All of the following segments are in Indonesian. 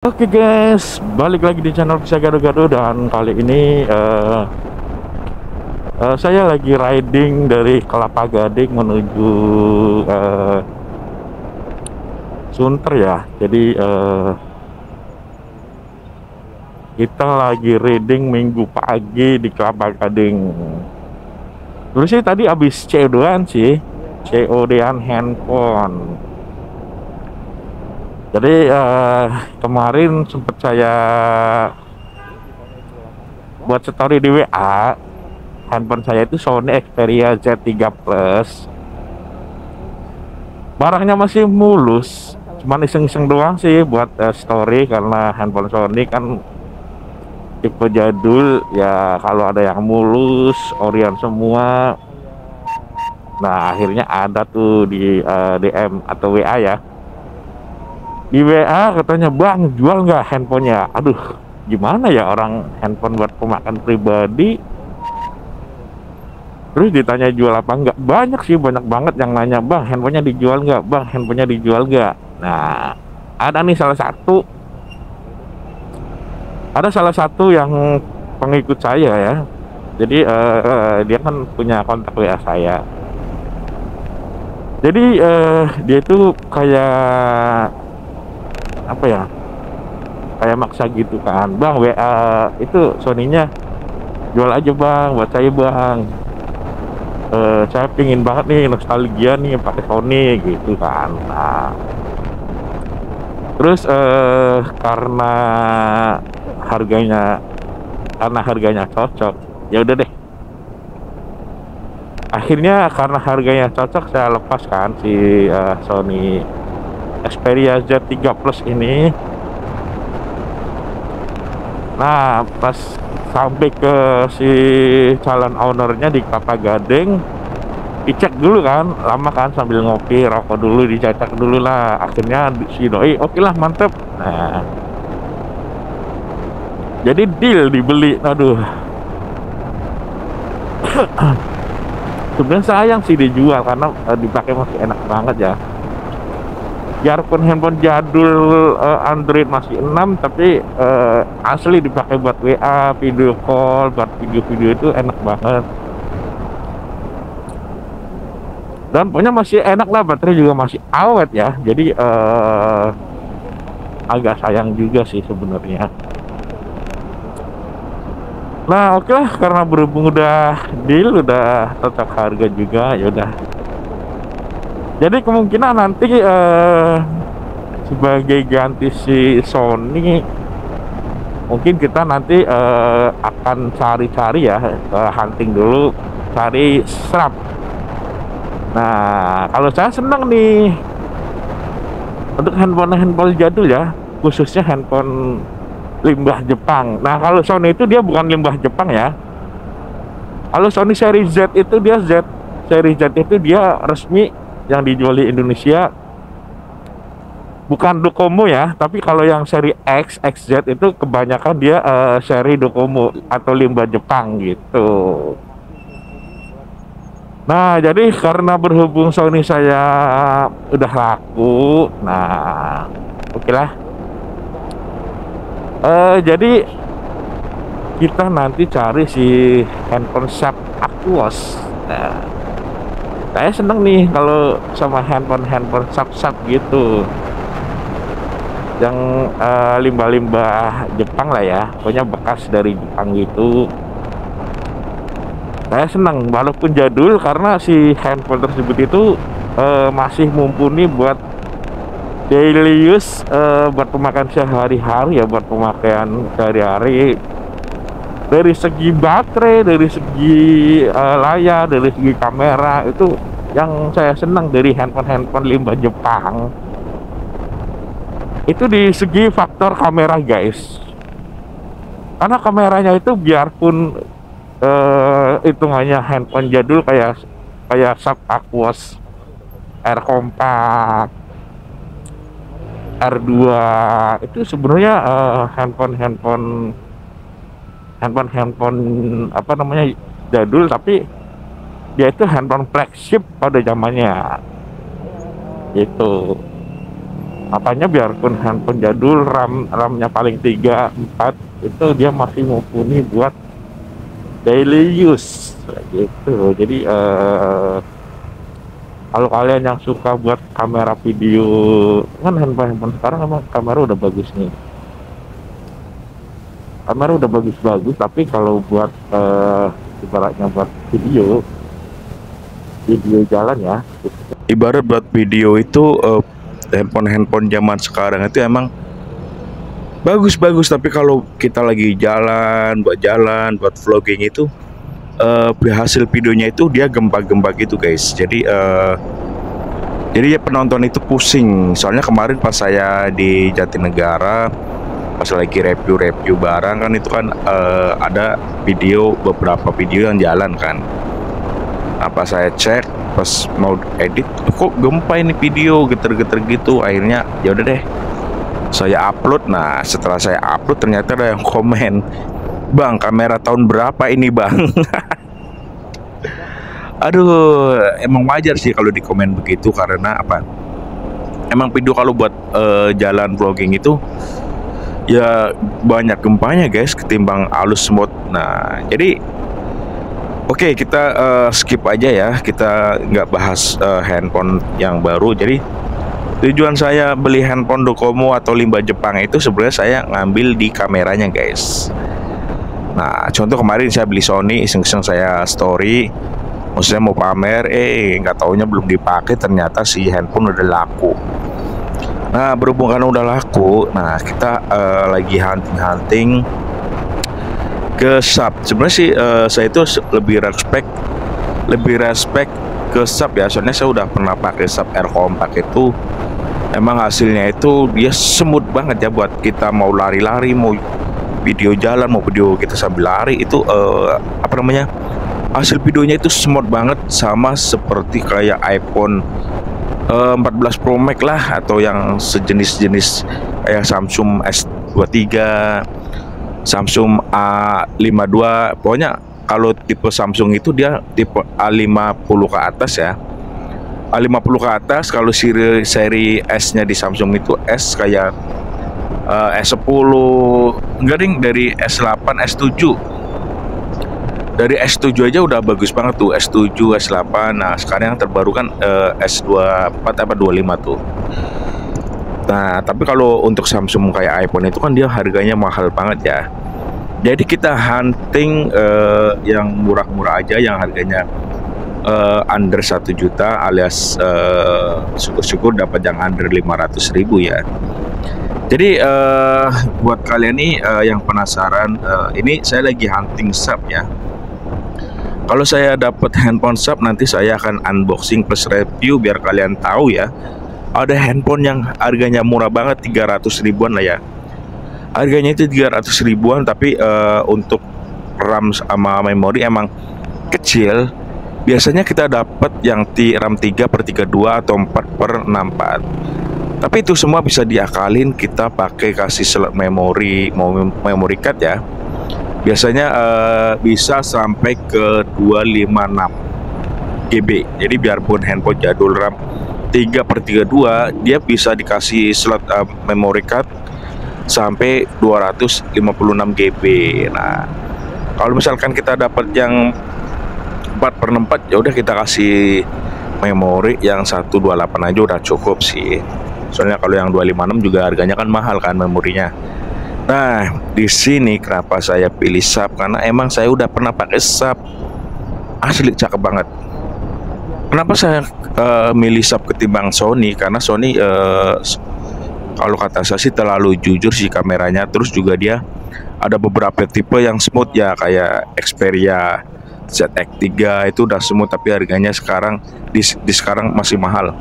Oke guys, balik lagi di channel Bisa Gado-Gado. Dan kali ini saya lagi riding dari Kelapa Gading menuju Sunter ya. Jadi kita lagi riding minggu pagi di Kelapa Gading. Dulu sih tadi habis COD-an sih, COD-an handphone. Jadi kemarin sempet saya buat story di WA. Handphone saya itu Sony Xperia Z3 Plus. Barangnya masih mulus, cuman iseng-iseng doang sih buat story, karena handphone Sony kan tipe jadul ya. Kalau ada yang mulus, orian semua. Nah akhirnya ada tuh di DM atau WA ya. Di WA katanya, "Bang, jual nggak handphonenya?" Aduh, gimana ya, orang handphone buat pemakan pribadi. Terus ditanya jual apa enggak, banyak sih, banyak banget yang nanya, "Bang, handphonenya dijual nggak? Bang, handphonenya dijual nggak?" Nah, ada salah satu yang pengikut saya ya. Jadi dia kan punya kontak WA saya. Jadi dia itu kayak apa ya, kayak maksa gitu kan, "Bang, WA itu Sony-nya jual aja Bang, buat saya Bang. Saya pingin banget nih, nostalgia nih pakai Sony," gitu kan. Nah terus karena harganya cocok, ya udah deh. Akhirnya karena harganya cocok, saya lepas kan si Sony Xperia Z3 Plus ini. Nah pas sampai ke si calon ownernya di Kelapa Gading, dicek dulu kan, lama kan, sambil ngopi, rokok dulu, dicek dulu lah. Akhirnya si doi oke lah, mantep. Nah jadi deal, dibeli. Aduh, sebenarnya sayang sih dijual, karena dipakai masih enak banget ya. Biarpun handphone jadul, Android masih 6, tapi asli dipakai buat WA, video call, buat video-video itu enak banget. Dan pokoknya masih enak lah, baterai juga masih awet ya. Jadi agak sayang juga sih sebenarnya. Nah oke lah, karena berhubung udah deal, udah cocok harga juga, ya udah. Jadi kemungkinan nanti sebagai ganti si Sony, mungkin kita nanti akan cari-cari ya, hunting dulu, cari strap. Nah kalau saya senang nih untuk handphone jadul ya, khususnya handphone limbah Jepang. Nah kalau Sony itu dia bukan limbah Jepang ya. Kalau Sony seri Z itu dia resmi yang dijual di Indonesia, bukan Docomo ya. Tapi kalau yang seri X, XZ itu kebanyakan dia seri Docomo atau limbah Jepang gitu. Nah jadi karena berhubung Sony saya udah laku, nah oke lah. Jadi kita nanti cari si handphone Sharp Aquos. Nah, saya seneng nih kalau sama handphone Sharp gitu, yang limbah-limbah Jepang lah ya, pokoknya bekas dari Jepang gitu. Saya senang walaupun jadul, karena si handphone tersebut itu masih mumpuni buat daily use, buat pemakaian sehari-hari ya, buat pemakaian sehari-hari. Dari segi baterai, dari segi layar, dari segi kamera, itu yang saya senang dari handphone limbah Jepang. Itu di segi faktor kamera guys, karena kameranya itu biarpun hitungannya handphone jadul kayak Sharp Aquos, R Compact, R2, itu sebenarnya handphone apa namanya, jadul, tapi dia itu handphone flagship pada zamannya gitu. Makanya biarpun handphone jadul, RAM-nya paling 3 4, itu dia masih mumpuni buat daily use gitu. Jadi kalau kalian yang suka buat kamera video, kan handphone sekarang emang kamera udah bagus nih, kamera udah bagus-bagus, tapi kalau buat ibaratnya buat video jalan ya, Ibarat buat video itu handphone zaman sekarang itu emang bagus-bagus, tapi kalau kita lagi jalan buat vlogging itu hasil videonya itu dia gempa-gempa gitu guys. Jadi ya penonton itu pusing. Soalnya kemarin pas saya di Jatinegara, pas lagi review barang kan, itu kan ada beberapa video yang jalan kan. Apa saya cek pas mau edit, kok gempa ini video, geter-geter gitu. Akhirnya ya udah deh, saya upload. Nah setelah saya upload ternyata ada yang komen, "Bang, kamera tahun berapa ini bang?" Aduh, emang wajar sih kalau di komen begitu, karena apa? Emang video kalau buat jalan vlogging itu ya banyak gempanya guys, ketimbang halus smooth. Nah jadi oke, kita skip aja ya, kita nggak bahas handphone yang baru. Jadi tujuan saya beli handphone Docomo atau limbah Jepang itu sebenarnya saya ngambil di kameranya guys. Nah contoh kemarin saya beli Sony, iseng-iseng saya story, maksudnya mau pamer, nggak taunya belum dipakai, ternyata si handphone udah laku. Nah berhubung karena udah laku, nah kita lagi hunting ke sub. Sebenarnya sih saya itu lebih respect ke sub ya, soalnya saya udah pernah pakai sub R compact itu. Emang hasilnya itu dia smooth banget ya, buat kita mau lari-lari, mau video jalan, mau video kita sambil lari itu apa namanya, hasil videonya itu smooth banget, sama seperti kayak iPhone 14 Pro Max lah, atau yang sejenis kayak Samsung S23, Samsung A52. Pokoknya kalau tipe Samsung itu dia tipe A50 ke atas ya, A50 ke atas. Kalau seri S-nya di Samsung itu S kayak S10, enggak ding, dari S8, S7. Dari S7 aja udah bagus banget tuh, S7, S8. Nah sekarang yang terbaru kan S24 apa 25 tuh. Nah tapi kalau untuk Samsung kayak iPhone itu kan dia harganya mahal banget ya. Jadi kita hunting yang murah-murah aja, yang harganya under 1 juta, alias syukur-syukur dapat yang under 500.000 ya. Jadi buat kalian nih yang penasaran, ini saya lagi hunting sub ya. Kalau saya dapat handphone sub, nanti saya akan unboxing plus review biar kalian tahu ya. Ada handphone yang harganya murah banget, 300 ribuan lah ya. Harganya itu 300 ribuan, tapi untuk RAM sama memori emang kecil. Biasanya kita dapat yang RAM 3/32 atau 4/64. Tapi itu semua bisa diakalin, kita pakai kasih slot memori, memory card ya. Biasanya bisa sampai ke 256 GB. Jadi biarpun handphone jadul RAM 3/32, dia bisa dikasih slot memory card sampai 256 GB. Nah, kalau misalkan kita dapat yang 4/64, ya udah kita kasih memori yang 128 aja udah cukup sih. Soalnya kalau yang 256 juga harganya kan mahal kan memorinya. Nah, di sini kenapa saya pilih sub, karena emang saya udah pernah pakai sub. Asli cakep banget. Kenapa saya milih sub ketimbang Sony? Karena Sony kalau kata saya sih terlalu jujur sih kameranya. Terus juga dia ada beberapa tipe yang smooth ya, kayak Xperia ZX3 itu udah smooth, tapi harganya sekarang di sekarang masih mahal.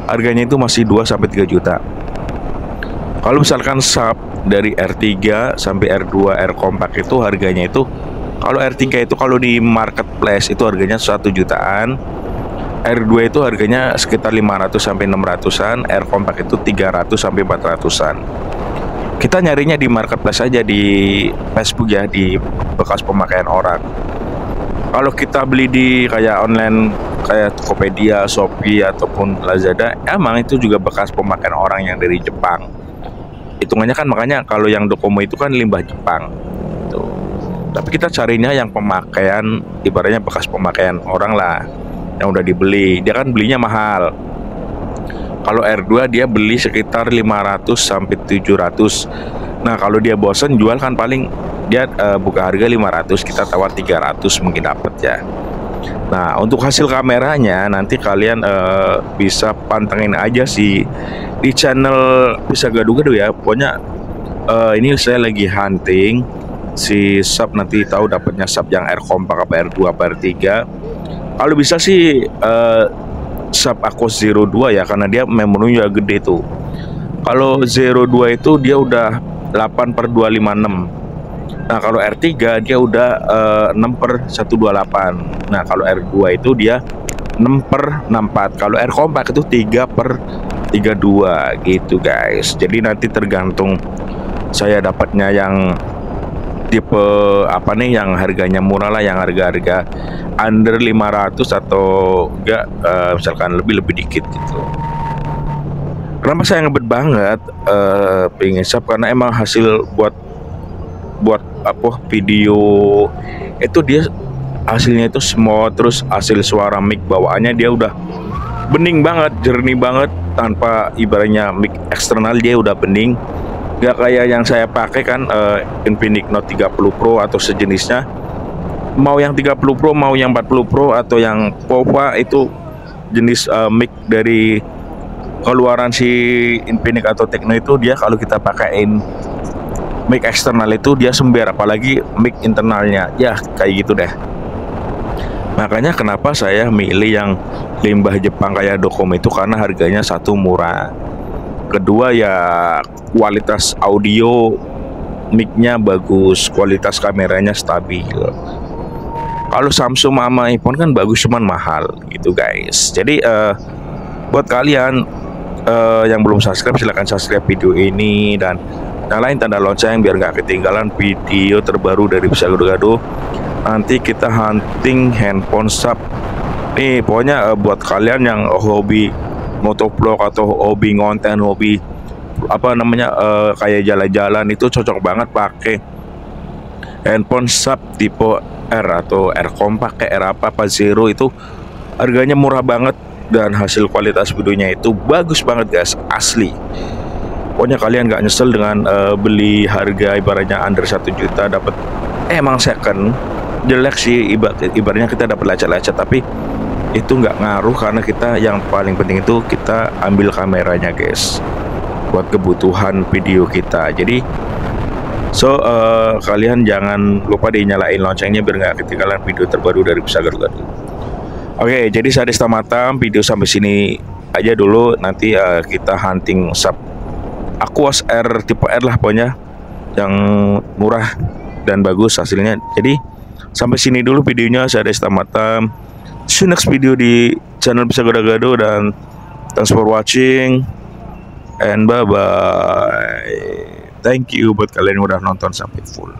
Harganya itu masih 2-3 juta. Kalau misalkan sub dari R3 sampai R2 R compact itu harganya itu, kalau R3 itu kalau di marketplace itu harganya 1 jutaan. R2 itu harganya sekitar 500 sampai 600-an, R compact itu 300 sampai 400-an. Kita nyarinya di marketplace aja, di Facebook ya, di bekas pemakaian orang. Kalau kita beli di kayak online kayak Tokopedia, Shopee ataupun Lazada, emang itu juga bekas pemakaian orang yang dari Jepang. Hitungannya kan, makanya kalau yang Docomo itu kan limbah Jepang tuh. Tapi kita carinya yang pemakaian, ibaratnya bekas pemakaian orang lah, yang udah dibeli. Dia kan belinya mahal. Kalau R2 dia beli sekitar 500 sampai 700. Nah, kalau dia bosen jual kan paling dia buka harga 500, kita tawar 300 mungkin dapat ya. Nah, untuk hasil kameranya nanti kalian bisa pantengin aja sih di channel Bisa Gado-Gado ya. Pokoknya ini saya lagi hunting si sub, nanti tahu dapatnya sub yang R kompak apa R2 apa R3. Kalau bisa sih sub Aquos 02 ya, karena dia memonya gede tuh. Kalau 02 itu dia udah 8/256. Nah, kalau R3 dia udah 6/128. Nah, kalau R2 itu dia 6/64. Kalau R kompak itu 3/32 gitu guys. Jadi nanti tergantung saya dapatnya yang tipe apa nih, yang harganya murah lah, yang harga-harga under 500 atau enggak misalkan lebih dikit gitu. Kenapa saya ngebet banget pengen sub, karena emang hasil buat apa video itu dia hasilnya itu smooth, terus hasil suara mic bawaannya dia udah bening banget, jernih banget, tanpa ibaratnya mic eksternal dia udah bening. Gak kayak yang saya pakai kan Infinix Note 30 Pro atau sejenisnya. Mau yang 30 Pro, mau yang 40 Pro atau yang Pova, itu jenis mic dari keluaran si Infinix atau Tecno itu, dia kalau kita pakaiin mic eksternal itu dia sember, apalagi mic internalnya ya kayak gitu deh. Makanya kenapa saya milih yang limbah Jepang kayak Docomo itu, karena harganya satu murah, kedua ya kualitas audio mic-nya bagus, kualitas kameranya stabil. Kalau Samsung sama iPhone kan bagus cuman mahal gitu guys. Jadi buat kalian yang belum subscribe, silahkan subscribe video ini dan nyalain tanda lonceng biar nggak ketinggalan video terbaru dari Bisa Gado-Gado. Nanti kita hunting handphone sub nih. Pokoknya buat kalian yang hobi motovlog atau hobi ngonten, hobi apa namanya kayak jalan-jalan, itu cocok banget pakai handphone sub tipe R atau R kompak kayak R apa Zero. Itu harganya murah banget dan hasil kualitas videonya itu bagus banget guys, asli. Pokoknya kalian nggak nyesel dengan beli harga ibaratnya under 1 juta dapat emang second. Jelek sih ibaratnya kita dapat lecet-lecet, tapi itu nggak ngaruh karena kita yang paling penting itu kita ambil kameranya guys buat kebutuhan video kita. Jadi kalian jangan lupa dinyalain loncengnya biar nggak ketinggalan video terbaru dari Bisa Gado-Gado. Oke, jadi saya Desta Matam, video sampai sini aja dulu. Nanti kita hunting sub Aquos R tipe R lah pokoknya, yang murah dan bagus hasilnya. Jadi sampai sini dulu videonya, saya Desta Matam. See you next video di channel Bisa Gado-Gado, dan thanks for watching and bye bye. Thank you buat kalian yang udah nonton sampai full.